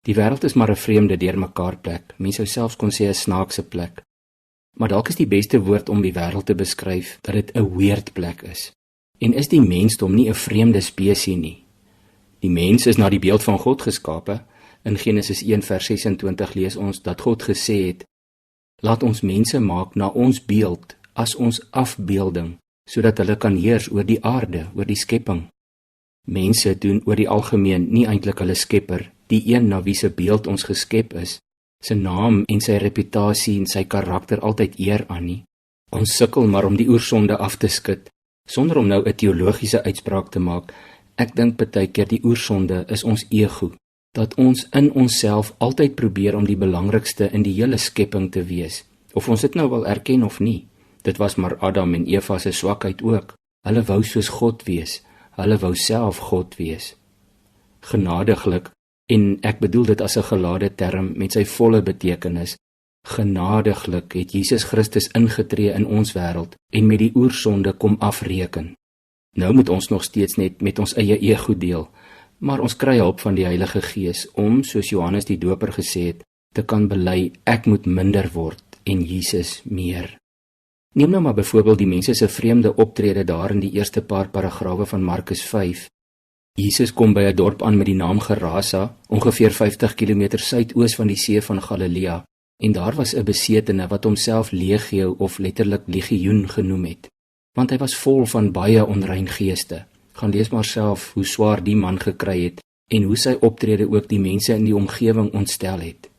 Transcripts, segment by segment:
Die wêreld is maar 'n vreemde deurmekaar plek, mens sou selfs kon sê 'n snaakse plek. Maar dalk is die beste woord om die wêreld te beskryf, dat dit 'n weird plek is. En is die mensdom nie 'n vreemde spesies nie? Die mens is na die beeld van God geskape. In Genesis 1 vers 26 lees ons dat God gesê het, laat ons mense maak na ons beeld, as ons afbeelding, sodat hulle kan heers oor die aarde, oor die skepping. Mense doen oor die algemeen nie eintlik hulle skepper, die een na wie se beeld ons geskep is, sy naam en sy reputasie en sy karakter altyd eer aan nie. Ons sukkel maar om die oersonde af te skud, sonder om nou 'n teologiese uitspraak te maak. Ek dink baie keer die oersonde is ons ego, dat ons in onsself altyd probeer om die belangrikste in die hele skepping te wees, of ons dit nou wil erken of nie. Dit was maar Adam en Eva se swakheid ook. Hulle wou soos God wees, hulle wou self God wees. Genadiglik, en ek bedoel dit as 'n gelade term met sy volle betekenis, genadiglik het Jesus Christus ingetree in ons wêreld en met die oersonde kom afreken. Nou moet ons nog steeds net met ons eie ego deel, maar ons kry hulp van die Heilige Gees om, soos Johannes die Doper gesê het, te kan bely, ek moet minder word en Jesus meer. Neem nou maar byvoorbeeld die mense se vreemde optrede daar in die eerste paar paragrawe van Markus 5. Jesus kom by 'n dorp aan met die naam Gerasa, ongeveer 50 km suidoos van die see van Galilea, en daar was 'n besetene wat homself legio of letterlik legioen genoem het, want hy was vol van baie onrein geeste. Gaan lees maar self hoe swaar die man gekry het en hoe sy optrede ook die mense in die omgewing ontstel het.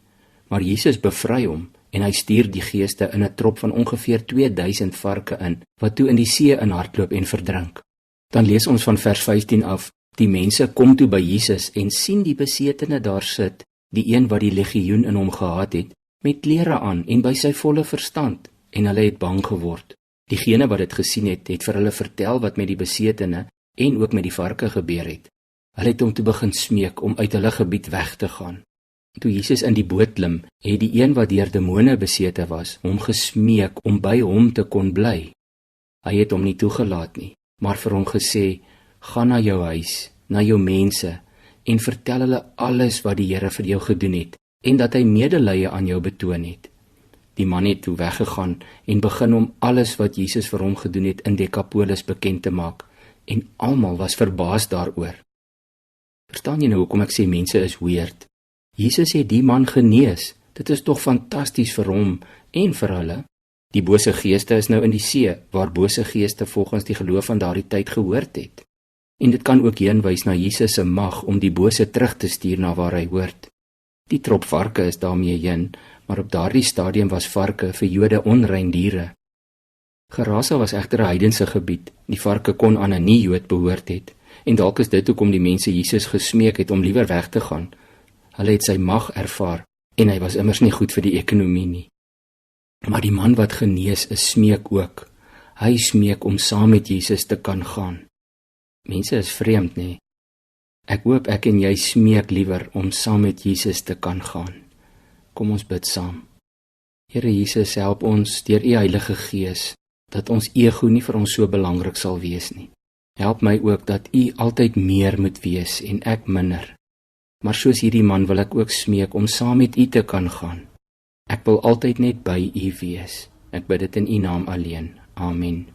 Maar Jesus bevry hom en hy stuur die geeste in 'n trop van ongeveer 2000 varke in, wat toe in die see inhardloop en verdrink. Dan lees ons van vers 15 af, die mense kom toe by Jesus en sien die besetene daar sit, die een wat die legioen in hom gehad het, met klere aan en by sy volle verstand, en hulle het bang geword. Diegene wat dit gesien het, het vir hulle vertel wat met die besetene en ook met die varke gebeur het. Hulle het hom toe begin smeek om uit hulle gebied weg te gaan. Toe Jesus in die boot klim, het die een wat deur demone besete was, hom gesmeek om by hom te kon bly. Hy het hom nie toegelaat nie, maar vir hom gesê, gaan na jou huis, na jou mense, en vertel hulle alles wat die Here vir jou gedoen het, en dat hy medelee aan jou betoon het. Die man het toe weggegaan en begin om alles wat Jesus vir hom gedoen het in Decapolis bekend te maak, en almal was verbaas daaroor. Verstaan jy nou hoekom ek sê mense is weird? Jesus het die man genees, dit is tog fantasties vir hom en vir hulle. Die bose geeste is nou in die see, waar bose geeste volgens die geloof van daardie tyd gehoord het. En dit kan ook heenwys na Jesus se mag om die bose terug te stuur na waar hy hoort. Die trop varke is daarmee heen, maar op daardie stadium was varke vir Jode onrein diere. Gerasa was egter 'n heidense gebied, die varke kon aan 'n nie-Jood behoort het, en dalk is dit hoekom die mense Jesus gesmeek het om liewer weg te gaan. Hulle het sy mag ervaar, en hy was immers nie goed vir die ekonomie nie. Maar die man wat genees is, smeek ook. Hy smeek om saam met Jesus te kan gaan. Mense is vreemd, nê? Ek hoop ek en jy smeek liewer om saam met Jesus te kan gaan. Kom ons bid saam. Here Jesus, help ons deur U Heilige Gees, dat ons ego nie vir ons so belangrik sal wees nie. Help my ook dat U altyd meer moet wees en ek minder. Maar soos hierdie man wil ek ook smeek om saam met U te kan gaan. Ek wil altyd net by U wees. Ek bid dit in U naam alleen. Amen.